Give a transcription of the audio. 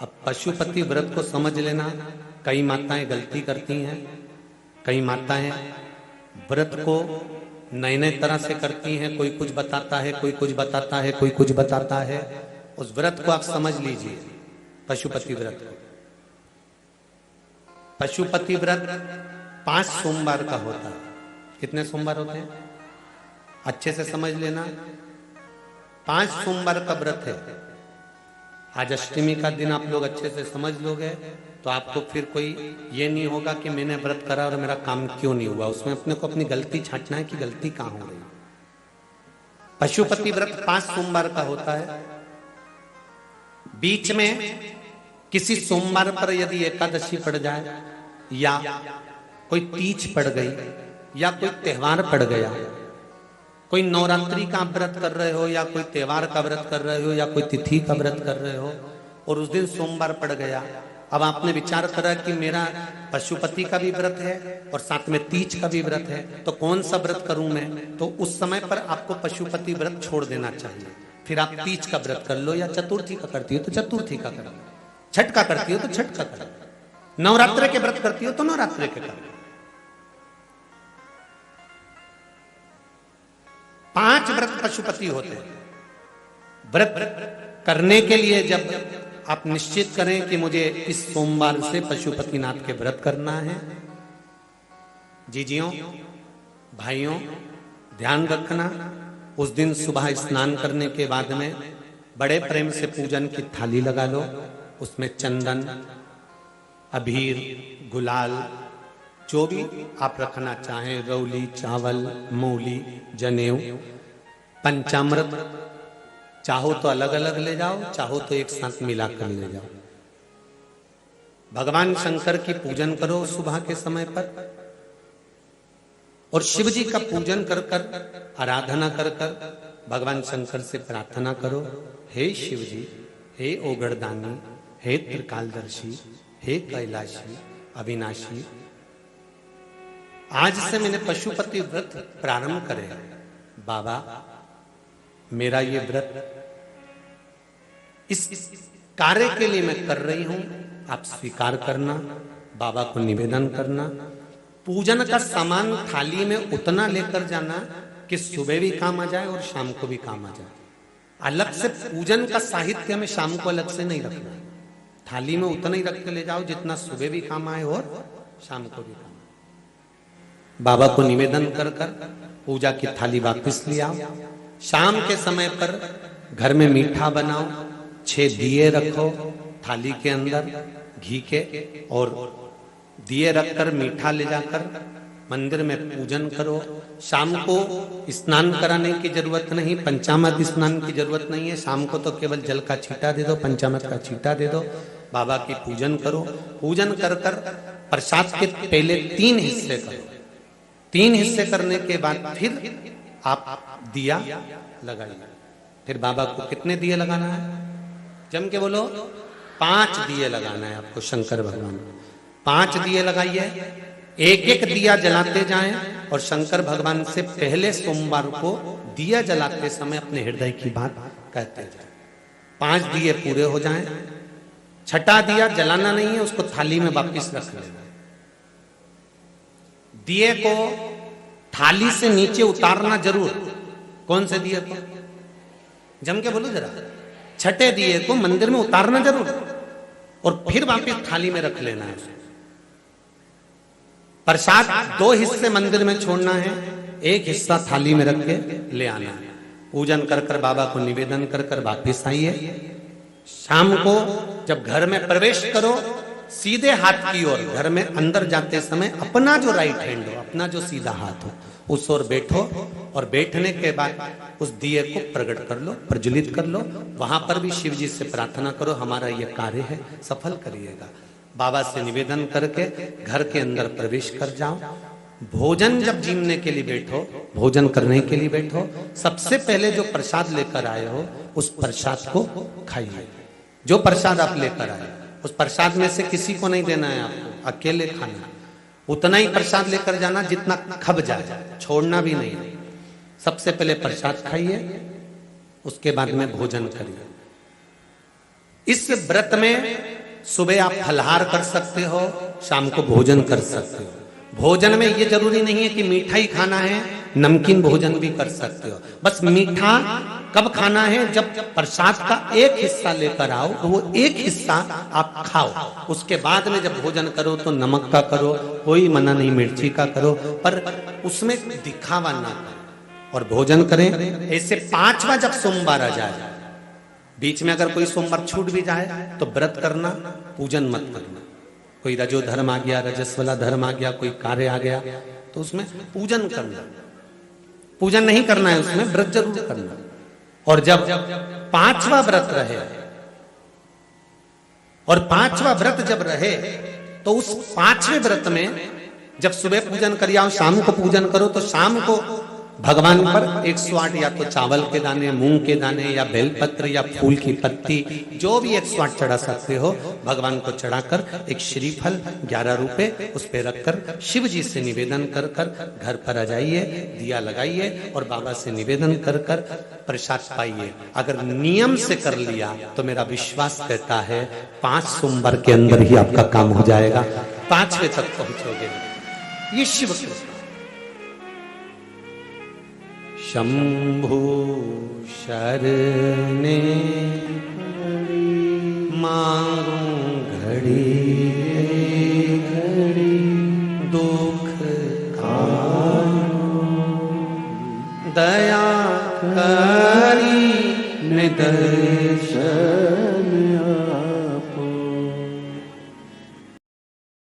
अब पशुपति व्रत को समझ लेना। कई माताएं गलती करती हैं, कई माताएं व्रत को नए नए तरह से करती हैं। कोई कुछ बताता है, कोई कुछ बताता है, कोई कुछ बताता है। उस व्रत को आप समझ लीजिए, पशुपति व्रत को। पशुपति व्रत 5 सोमवार का होता है। कितने सोमवार होते हैं अच्छे से समझ लेना। 5 सोमवार का व्रत है। आज अष्टमी का दिन आप लोग अच्छे से समझ लोगे तो आपको फिर कोई ये नहीं होगा कि मैंने व्रत करा और मेरा काम क्यों नहीं हुआ। उसमें अपने को अपनी गलती छांटना है कि गलती कहां हो रही। पशुपति व्रत 5 सोमवार का होता है। बीच में किसी सोमवार पर यदि एकादशी पड़ जाए या कोई तीज पड़ गई या कोई त्योहार पड़ गया, कोई नवरात्रि का व्रत कर रहे हो या कोई त्योहार का व्रत कर रहे हो या कोई तिथि का व्रत कर रहे हो और उस दिन सोमवार पड़ गया, अब आपने विचार करा कि मेरा पशुपति का भी व्रत है और साथ में तीज का भी व्रत है, तो कौन सा व्रत करूं मैं। तो उस समय पर आपको पशुपति व्रत छोड़ देना चाहिए। फिर आप तीज का व्रत कर लो या चतुर्थी का करती हो तो चतुर्थी का कर लो, छठ का करती हो तो छठ का कर लो, नवरात्रे के व्रत करती हो तो नवरात्रे के कर लो। 5 व्रत पशुपति होते हैं। व्रत करने के लिए जब आप निश्चित करें कि मुझे इस सोमवार से पशुपतिनाथ के व्रत करना है, जीजियों भाइयों ध्यान रखना। उस दिन सुबह स्नान करने के बाद में बड़े प्रेम से पूजन की थाली लगा लो। उसमें चंदन, अबीर, गुलाल, जो भी आप रखना चाहें, रौली, चावल, मौली, जनेऊ, पंचामृत, चाहो तो अलग अलग ले जाओ, चाहो तो एक साथ मिलाकर ले जाओ। भगवान शंकर की पूजन करो सुबह के समय पर और शिव जी का पूजन कर कर, आराधना कर कर भगवान शंकर से प्रार्थना करो, हे शिव जी, हे ओगड़दानी, हे त्रिकालदर्शी, हे कैलाशी, अविनाशी, आज से मैंने पशुपति व्रत प्रारंभ करे। बाबा मेरा ये व्रत इस कार्य के लिए मैं कर रही हूं, आप स्वीकार करना। बाबा को निवेदन करना। पूजन का सामान थाली में उतना लेकर जाना कि सुबह भी काम आ जाए और शाम को भी काम आ जाए। अलग से पूजन का साहित्य में शाम को अलग से नहीं रखना। थाली में उतना ही रख के ले जाओ जितना सुबह भी काम आए और शाम को भी काम। बाबा को निवेदन कर कर पूजा की थाली वापस ले आओ। शाम के समय पर घर में मीठा बनाओ, 6 दिए रखो थाली के अंदर घी के, और दिए रखकर मीठा ले जाकर मंदिर में पूजन करो। शाम को स्नान कराने की जरूरत नहीं, पंचामृत स्नान की जरूरत नहीं है। शाम को तो केवल जल का छींटा दे दो, पंचामृत का छींटा दे दो। बाबा की पूजन करो। पूजन कर कर प्रसाद के पहले 3 हिस्से करो। 3 हिस्से करने के बाद फिर आप दिया लगाइए। फिर बाबा को कितने दिए लगाना है, जम के बोलो, 5 दिए लगाना है आपको शंकर भगवान को। 5 दिए लगाइए, एक एक दिया जलाते जाएं और शंकर भगवान से पहले सोमवार को दिया जलाते समय अपने हृदय की बात कहते जाएं। 5 दिए पूरे हो जाएं। छठा दिया जलाना नहीं है, उसको थाली में वापिस रख लेना। दिए को थाली से नीचे उतारना जरूर। कौन से दिए को, जम के बोलो जरा। छठे दिए को मंदिर में उतारना जरूर और फिर वापिस थाली में रख लेना है। प्रसाद 2 हिस्से मंदिर में छोड़ना है, 1 हिस्सा थाली में रख के ले आना है। पूजन कर कर बाबा को निवेदन कर कर वापिस आइए। शाम को जब घर में प्रवेश करो, सीधे हाथ की ओर घर में अंदर जाते समय अपना जो राइट हैंड हो, अपना जो सीधा हाथ हो, उस ओर बैठो और बैठने के बाद उस दिए को प्रकट कर लो, प्रज्वलित कर लो। वहां पर भी शिव जी से प्रार्थना करो, हमारा यह कार्य है, सफल करिएगा। बाबा से निवेदन करके घर के अंदर प्रवेश कर जाओ। भोजन जब जीमने के लिए बैठो, भोजन करने के लिए बैठो, सबसे पहले जो प्रसाद लेकर आए हो उस प्रसाद को खाइए। जो प्रसाद आप लेकर आए उस प्रसाद में से किसी को नहीं देना है आपको, अकेले खाना। उतना ही प्रसाद लेकर जाना जितना खब जाए, छोड़ना भी नहीं। सबसे पहले प्रसाद खाइए, उसके बाद में भोजन करिए। इस व्रत में सुबह आप फलहार कर सकते हो, शाम को भोजन कर सकते हो। भोजन में ये जरूरी नहीं है कि मीठा ही खाना है, नमकीन भोजन भी कर सकते हो। बस मीठा कब खाना है, जब प्रसाद का एक हिस्सा लेकर आओ, तो वो एक हिस्सा आप खाओ। उसके बाद में जब भोजन करो तो नमक का करो, कोई मना नहीं, मिर्ची का करो, पर उसमें दिखावा ना करो और भोजन करें। ऐसे 5वां जब सोमवार आ जाए, बीच में अगर कोई सोमवार छूट भी जाए तो व्रत करना, पूजन मत करना। कोई रजो धर्म आ गया, रजस वाला धर्म आ गया, कोई कार्य आ गया, तो उसमें पूजन करना। पूजन नहीं करना है, उसमें व्रत जरूर करना। और जब 5वां व्रत रहे, और 5वां व्रत जब रहे, तो उस 5वें व्रत में जब सुबह पूजन कर आओ, शाम को पूजन करो, तो शाम को भगवान पर 108 या तो चावल के दाने, मूंग के दाने, या बेलपत्र, या फूल की पत्ती, जो भी 108 चढ़ा सकते हो, भगवान को चढ़ाकर एक श्रीफल 11 रुपए उस पे रखकर शिव जी से निवेदन कर कर घर पर आ जाइए, दिया लगाइए और बाबा से निवेदन कर कर प्रसाद पाइए। अगर नियम से कर लिया तो मेरा विश्वास कहता है 5 सोमवार के अंदर ही आपका काम हो जाएगा, 5वें तक पहुंचोगे। ये शिव कृपा। शंभु शरणे मांगू घड़ी घड़ी, दुख दया कर